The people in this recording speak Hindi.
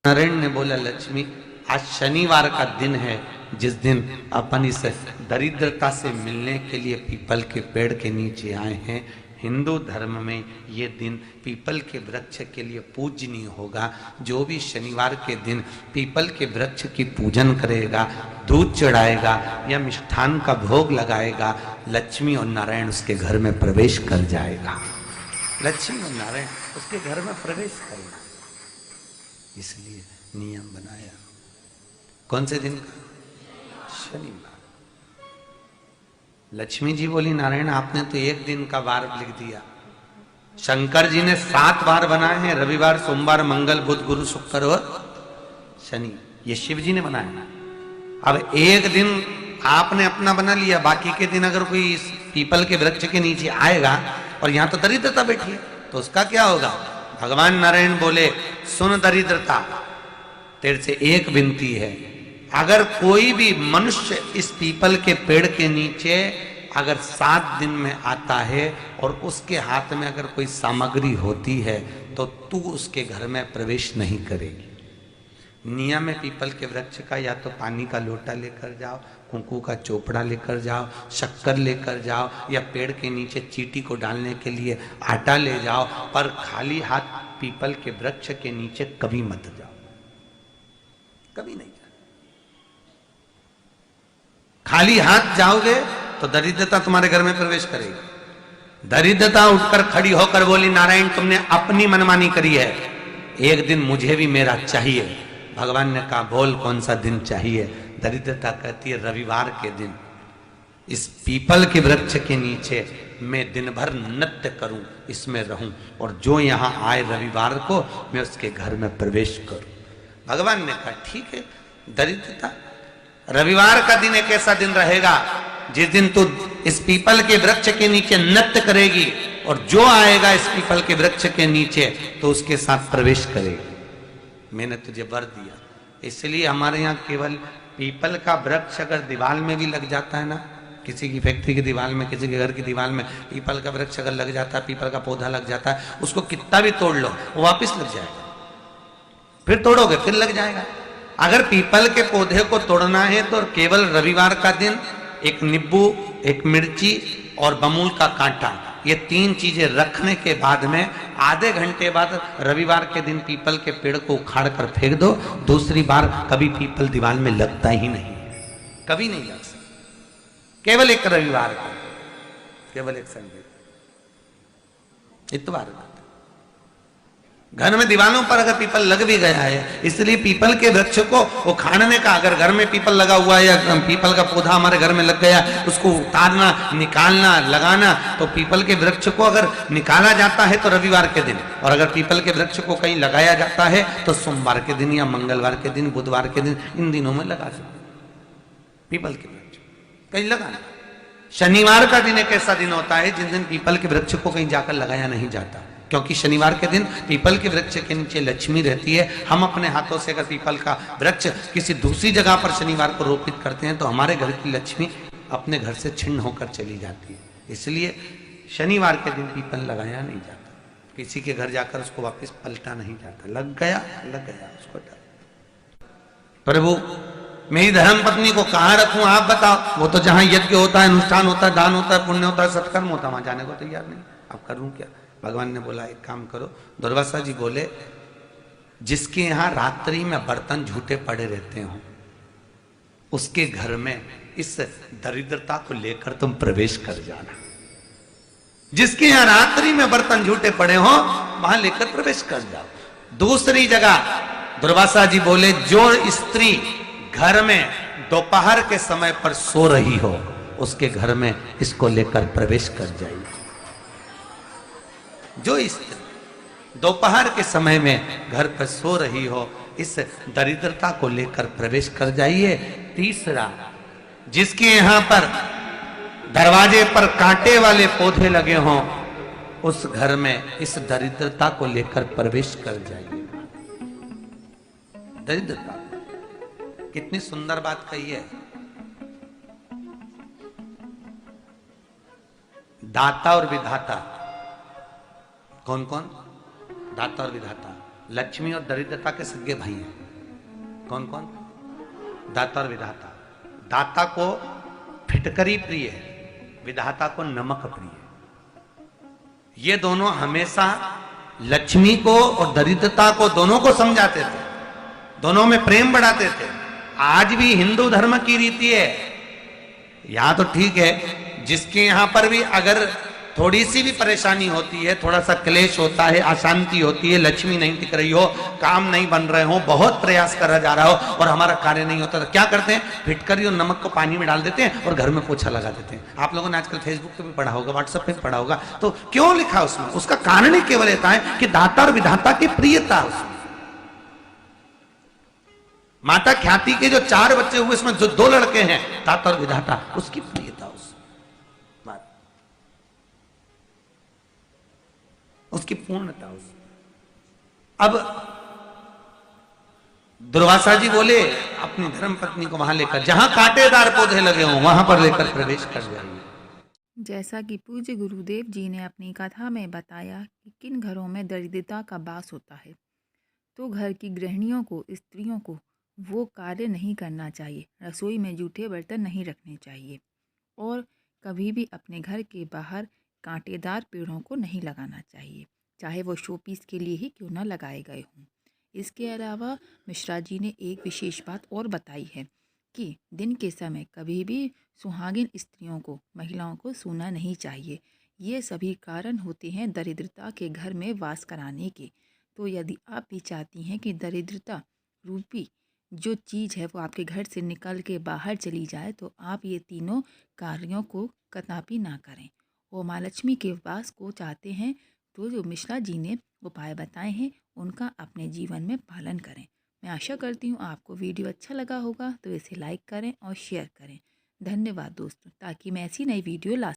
नारायण ने बोला, लक्ष्मी आज शनिवार का दिन है जिस दिन अपन इस दरिद्रता से मिलने के लिए पीपल के पेड़ के नीचे आए हैं। हिंदू धर्म में ये दिन पीपल के वृक्ष के लिए पूजनीय होगा। जो भी शनिवार के दिन पीपल के वृक्ष की पूजन करेगा, दूध चढ़ाएगा या मिष्ठान का भोग लगाएगा, लक्ष्मी और नारायण उसके घर में प्रवेश कर जाएगा। लक्ष्मी और नारायण उसके घर में प्रवेश करेगा, इसलिए नियम बनाया। कौन से दिन का? शनिवार। लक्ष्मी जी बोली, नारायण आपने तो एक दिन का वार लिख दिया। शंकर जी ने 7 वार बनाए हैं, रविवार, सोमवार, मंगल, बुध, गुरु, शुक्र और शनि। ये शिव जी ने बनाया। अब एक दिन आपने अपना बना लिया, बाकी के दिन अगर कोई इस पीपल के वृक्ष के नीचे आएगा और यहां तो दरिद्रता बैठी है, तो उसका क्या होगा? भगवान नारायण बोले, सुन दरिद्रता, तेरे से एक विनती है, अगर कोई भी मनुष्य इस पीपल के पेड़ के नीचे अगर 7 दिन में आता है और उसके हाथ में अगर कोई सामग्री होती है तो तू उसके घर में प्रवेश नहीं करेगी। नियम में पीपल के वृक्ष का या तो पानी का लोटा लेकर जाओ, कुंकू का चोपड़ा लेकर जाओ, शक्कर लेकर जाओ, या पेड़ के नीचे चींटी को डालने के लिए आटा ले जाओ, पर खाली हाथ पीपल के वृक्ष के नीचे कभी मत जाओ, कभी नहीं जाओ। खाली हाथ जाओगे तो दरिद्रता तुम्हारे घर में प्रवेश करेगी। दरिद्रता उठकर खड़ी होकर बोली, नारायण तुमने अपनी मनमानी करी है, एक दिन मुझे भी मेरा चाहिए। भगवान ने कहा, बोल कौन सा दिन चाहिए? दरिद्रता कहती है, रविवार के दिन इस पीपल के वृक्ष के नीचे मैं दिन भर नृत्य करूं, इसमें रहूं, और जो यहां आए रविवार को मैं उसके घर में प्रवेश करूं। भगवान ने कहा, ठीक है। दरिद्रता, रविवार का दिन एक ऐसा दिन रहेगा जिस दिन तू इस पीपल के वृक्ष के नीचे नृत्य करेगी और जो आएगा इस पीपल के वृक्ष के नीचे तो उसके साथ प्रवेश करेगी। मैंने तुझे वर दिया। इसलिए हमारे यहाँ केवल पीपल का वृक्ष अगर दीवार में भी लग जाता है ना, किसी की फैक्ट्री की दीवार में, किसी के घर की दीवार में पीपल का वृक्ष अगर लग जाता है, पीपल का पौधा लग जाता है, उसको कितना भी तोड़ लो वो वापिस लग जाएगा। फिर तोड़ोगे फिर लग जाएगा। अगर पीपल के पौधे को तोड़ना है तो केवल रविवार का दिन एक नींबू, एक मिर्ची और बमूल का कांटा, ये 3 चीजें रखने के बाद में आधे घंटे बाद रविवार के दिन पीपल के पेड़ को उखाड़ कर फेंक दो। दूसरी बार कभी पीपल दीवार में लगता ही नहीं, कभी नहीं लग सकता। केवल एक रविवार को, केवल एक संडे, इतवार को। घर में दीवारों पर अगर पीपल लग भी गया है, इसलिए पीपल के वृक्ष को उखाड़ने का, अगर घर में पीपल लगा हुआ है या पीपल का पौधा हमारे घर में लग गया, उसको उतारना, निकालना, लगाना, तो पीपल के वृक्ष को अगर निकाला जाता है तो रविवार के दिन, और अगर पीपल के वृक्ष को कहीं लगाया जाता है तो सोमवार के दिन या मंगलवार के दिन, बुधवार के दिन, इन दिनों में लगा सकते। पीपल के वृक्ष कहीं लगाना। शनिवार का दिन एक ऐसा दिन होता है जिस दिन पीपल के वृक्ष को कहीं जाकर लगाया नहीं जाता, क्योंकि शनिवार के दिन पीपल के वृक्ष के नीचे लक्ष्मी रहती है। हम अपने हाथों से अगर पीपल का वृक्ष किसी दूसरी जगह पर शनिवार को रोपित करते हैं तो हमारे घर की लक्ष्मी अपने घर से छिन्न होकर चली जाती है। इसलिए शनिवार के दिन पीपल लगाया नहीं जाता, किसी के घर जाकर उसको वापस पलटा नहीं जाता। लग गया उसको डाल। प्रभु मेरी धर्म पत्नी को कहाँ रखूं आप बताओ? वो तो जहां यज्ञ होता है, अनुष्ठान होता है, दान होता है, पुण्य होता है, सत्कर्म होता है, वहां जाने को तैयार नहीं। अब करूं क्या? भगवान ने बोला, एक काम करो। दुर्वासा जी बोले, जिसके यहां रात्रि में बर्तन झूठे पड़े रहते हो उसके घर में इस दरिद्रता को लेकर तुम प्रवेश कर जाना। जिसके यहां रात्रि में बर्तन झूठे पड़े हो वहां लेकर प्रवेश कर जाओ। दूसरी जगह दुर्वासा जी बोले, जो स्त्री घर में दोपहर के समय पर सो रही हो उसके घर में इसको लेकर प्रवेश कर जाइए। जो स्त्री दोपहर के समय में घर पर सो रही हो इस दरिद्रता को लेकर प्रवेश कर जाइए। तीसरा, जिसके यहां पर दरवाजे पर कांटे वाले पौधे लगे हों उस घर में इस दरिद्रता को लेकर प्रवेश कर जाइए। दरिद्रता, कितनी सुंदर बात कही है। दाता और विधाता, कौन कौन? दाता और विधाता। लक्ष्मी और दरिद्रता के सगे भाई हैं। कौन कौन? दाता और विधाता। दाता को फिटकरी प्रिय है, विधाता को नमक प्रिय है। ये दोनों हमेशा लक्ष्मी को और दरिद्रता को दोनों को समझाते थे, दोनों में प्रेम बढ़ाते थे। आज भी हिंदू धर्म की रीति है, यहां तो ठीक है, जिसके यहां पर भी अगर थोड़ी सी भी परेशानी होती है, थोड़ा सा क्लेश होता है, अशांति होती है, लक्ष्मी नहीं टिक रही हो, काम नहीं बन रहे हो, बहुत प्रयास करा जा रहा हो और हमारा कार्य नहीं होता, तो क्या करते हैं? फिटकरी और नमक को पानी में डाल देते हैं और घर में पोछा लगा देते हैं। आप लोगों ने आजकल फेसबुक पे भी पढ़ा होगा, व्हाट्सएप पे भी पढ़ा होगा। तो क्यों लिखा उसमें? उसका कारण ही केवल ये है कि दाता और विधाता की प्रियता उसमें। माता ख्याति के जो 4 बच्चे हुए, इसमें जो 2 लड़के हैं, दाता और विधाता, उसकी प्रियता, उसकी पूर्णता। अब दुर्वासा जी बोले अपनी धर्म पत्नी को वहां लेकर, जहां कांटेदार पौधे लगे हों वहां पर लेकर प्रवेश कर जाइए। जैसा कि पूज्य गुरुदेव जी ने अपनी कथा में बताया कि किन घरों में दरिद्रता का वास होता है, तो घर की गृहिणियों को, स्त्रियों को वो कार्य नहीं करना चाहिए, रसोई में जूठे बर्तन नहीं रखने चाहिए और कभी भी अपने घर के बाहर कांटेदार पेड़ों को नहीं लगाना चाहिए, चाहे वो शोपीस के लिए ही क्यों ना लगाए गए हों। इसके अलावा मिश्रा जी ने एक विशेष बात और बताई है कि दिन के समय कभी भी सुहागिन स्त्रियों को, महिलाओं को सोना नहीं चाहिए। ये सभी कारण होते हैं दरिद्रता के घर में वास कराने के। तो यदि आप भी चाहती हैं कि दरिद्रता रूपी जो चीज़ है वो आपके घर से निकल के बाहर चली जाए, तो आप ये तीनों कार्यों को कदापि ना करें और माँ लक्ष्मी के वास को चाहते हैं तो जो मिश्रा जी ने उपाय बताए हैं उनका अपने जीवन में पालन करें। मैं आशा करती हूँ आपको वीडियो अच्छा लगा होगा, तो इसे लाइक करें और शेयर करें। धन्यवाद दोस्तों, ताकि मैं ऐसी नई वीडियो ला